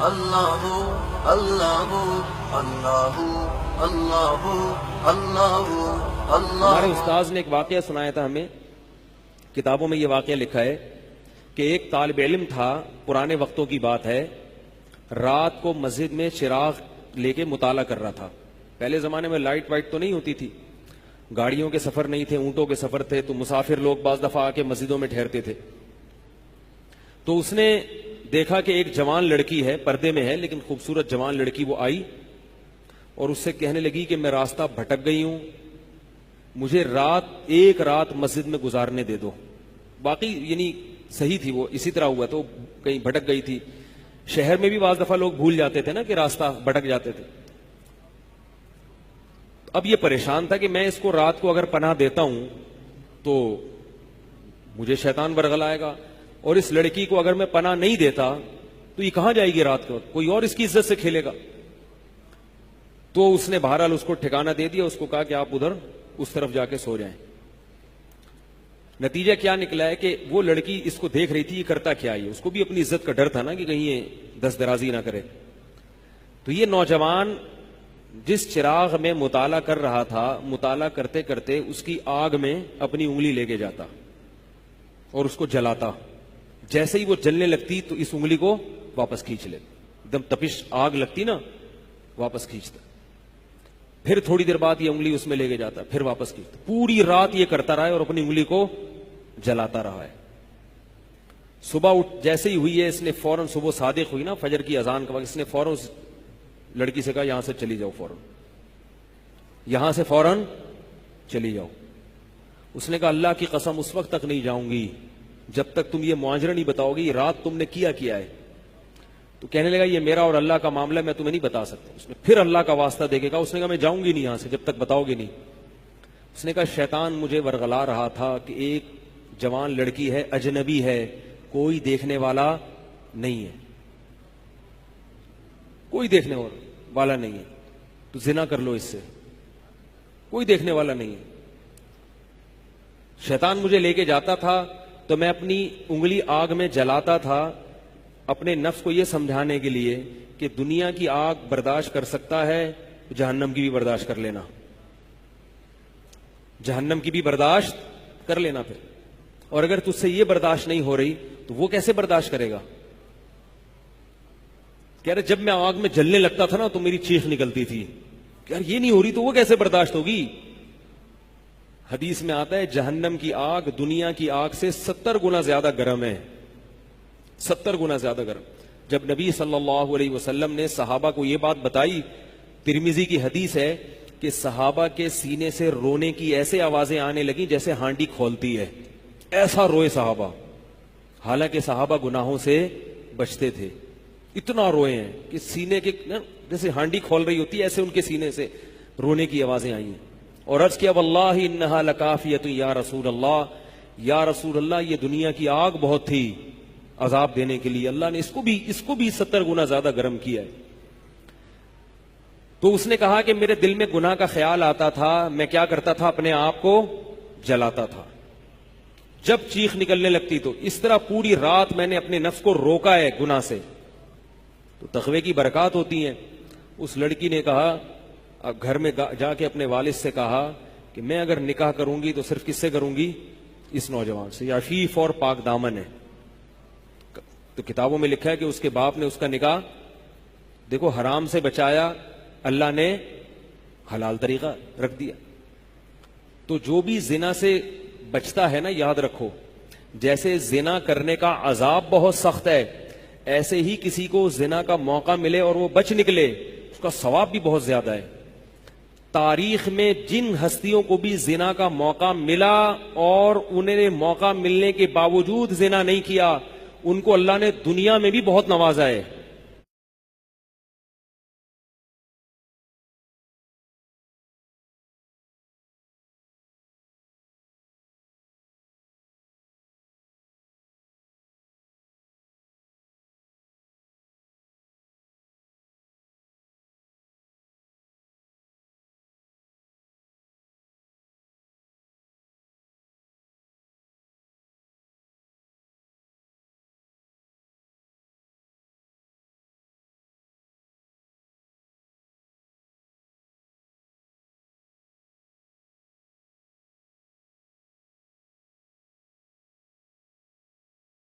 اللہ اللہ اللہ اللہ اللہ اللہ۔ ہمارے استاذ نے ایک واقعہ سنایا تھا ہمیں، کتابوں میں یہ واقعہ لکھا ہے کہ ایک طالب علم تھا، پرانے وقتوں کی بات ہے، رات کو مسجد میں چراغ لے کے مطالعہ کر رہا تھا۔ پہلے زمانے میں لائٹ وائٹ تو نہیں ہوتی تھی، گاڑیوں کے سفر نہیں تھے، اونٹوں کے سفر تھے، تو مسافر لوگ بعض دفعہ آ کے مسجدوں میں ٹھہرتے تھے۔ تو اس نے دیکھا کہ ایک جوان لڑکی ہے، پردے میں ہے لیکن خوبصورت جوان لڑکی، وہ آئی اور اس سے کہنے لگی کہ میں راستہ بھٹک گئی ہوں، مجھے ایک رات مسجد میں گزارنے دے دو۔ باقی یعنی صحیح تھی، وہ اسی طرح ہوا تو کہیں بھٹک گئی تھی۔ شہر میں بھی بعض دفعہ لوگ بھول جاتے تھے نا کہ راستہ بھٹک جاتے تھے۔ اب یہ پریشان تھا کہ میں اس کو رات کو اگر پناہ دیتا ہوں تو مجھے شیطان برگلائے گا، اور اس لڑکی کو اگر میں پناہ نہیں دیتا تو یہ کہاں جائے گی رات کو، کوئی اور اس کی عزت سے کھیلے گا۔ تو اس نے بہرحال اس کو ٹھکانہ دے دیا، اس کو کہا کہ آپ ادھر اس طرف جا کے سو جائیں۔ نتیجہ کیا نکلا ہے کہ وہ لڑکی اس کو دیکھ رہی تھی، یہ کرتا کیا ہے، اس کو بھی اپنی عزت کا ڈر تھا نا کہ کہیں یہ دست درازی نہ کرے۔ تو یہ نوجوان جس چراغ میں مطالعہ کر رہا تھا، مطالعہ کرتے کرتے اس کی آگ میں اپنی انگلی لے کے جاتا اور اس کو جلاتا۔ جیسے ہی وہ جلنے لگتی تو اس انگلی کو واپس کھینچ لے، ایک دم تپش آگ لگتی نا، واپس کھینچتا۔ پھر تھوڑی دیر بعد یہ انگلی اس میں لے کے جاتا، پھر واپس کھینچتا۔ پوری رات یہ کرتا رہا ہے اور اپنی انگلی کو جلاتا رہا ہے۔ صبح جیسے ہی ہوئی ہے، اس نے فوراً، صبح صادق ہوئی نا فجر کی اذان کا وقت، اس نے فوراً اس لڑکی سے کہا یہاں سے چلی جاؤ، فوراً یہاں سے فوراً چلی جاؤ۔ اس نے کہا اللہ کی قسم اس وقت تک نہیں جاؤں گی جب تک تم یہ معاجرہ نہیں بتاؤ گی، رات تم نے کیا ہے۔ تو کہنے لگا یہ میرا اور اللہ کا معاملہ، میں تمہیں نہیں بتا سکتا۔ اس نے پھر اللہ کا واسطہ دے کے کہا، اس نے کہا میں جاؤں گی نہیں یہاں سے جب تک بتاؤ گی نہیں۔ اس نے کہا شیطان مجھے ورغلا رہا تھا کہ ایک جوان لڑکی ہے، اجنبی ہے، کوئی دیکھنے والا نہیں ہے، کوئی دیکھنے والا نہیں ہے، تو زنا کر لو اس سے، کوئی دیکھنے والا نہیں ہے۔ شیطان مجھے لے کے جاتا تھا تو میں اپنی انگلی آگ میں جلاتا تھا، اپنے نفس کو یہ سمجھانے کے لیے کہ دنیا کی آگ برداشت کر سکتا ہے، جہنم کی بھی برداشت کر لینا، جہنم کی بھی برداشت کر لینا پھر۔ اور اگر تجھ سے یہ برداشت نہیں ہو رہی تو وہ کیسے برداشت کرے گا؟ کہہ رہے جب میں آگ میں جلنے لگتا تھا نا تو میری چیخ نکلتی تھی، یار یہ نہیں ہو رہی تو وہ کیسے برداشت ہوگی؟ حدیث میں آتا ہے جہنم کی آگ دنیا کی آگ سے 70 گنا زیادہ گرم ہے، 70 گنا زیادہ گرم۔ جب نبی صلی اللہ علیہ وسلم نے صحابہ کو یہ بات بتائی، ترمذی کی حدیث ہے کہ صحابہ کے سینے سے رونے کی ایسے آوازیں آنے لگی جیسے ہانڈی کھولتی ہے، ایسا روئے صحابہ، حالانکہ صحابہ گناہوں سے بچتے تھے، اتنا روئے ہیں کہ سینے کے جیسے ہانڈی کھول رہی ہوتی ہے ایسے ان کے سینے سے رونے کی آوازیں آئی ہیں۔ اور عرض کیا واللہ انہا لکافیۃ یا رسول اللہ، یا رسول اللہ یہ دنیا کی آگ بہت تھی عذاب دینے کے لیے، اللہ نے اس کو بھی 70 گنا زیادہ گرم کیا ہے۔ تو اس نے کہا کہ میرے دل میں گناہ کا خیال آتا تھا، میں کیا کرتا تھا، اپنے آپ کو جلاتا تھا جب چیخ نکلنے لگتی۔ تو اس طرح پوری رات میں نے اپنے نفس کو روکا ہے گناہ سے، تو تقوی کی برکات ہوتی ہیں۔ اس لڑکی نے کہا، اب گھر میں جا کے اپنے والد سے کہا کہ میں اگر نکاح کروں گی تو صرف کس سے کروں گی؟ اس نوجوان سے، عفیف اور پاک دامن ہے۔ تو کتابوں میں لکھا ہے کہ اس کے باپ نے اس کا نکاح دیکھو حرام سے بچایا، اللہ نے حلال طریقہ رکھ دیا۔ تو جو بھی زنا سے بچتا ہے نا، یاد رکھو جیسے زنا کرنے کا عذاب بہت سخت ہے، ایسے ہی کسی کو زنا کا موقع ملے اور وہ بچ نکلے اس کا ثواب بھی بہت زیادہ ہے۔ تاریخ میں جن ہستیوں کو بھی زنا کا موقع ملا اور انہیں موقع ملنے کے باوجود زنا نہیں کیا، ان کو اللہ نے دنیا میں بھی بہت نوازا ہے۔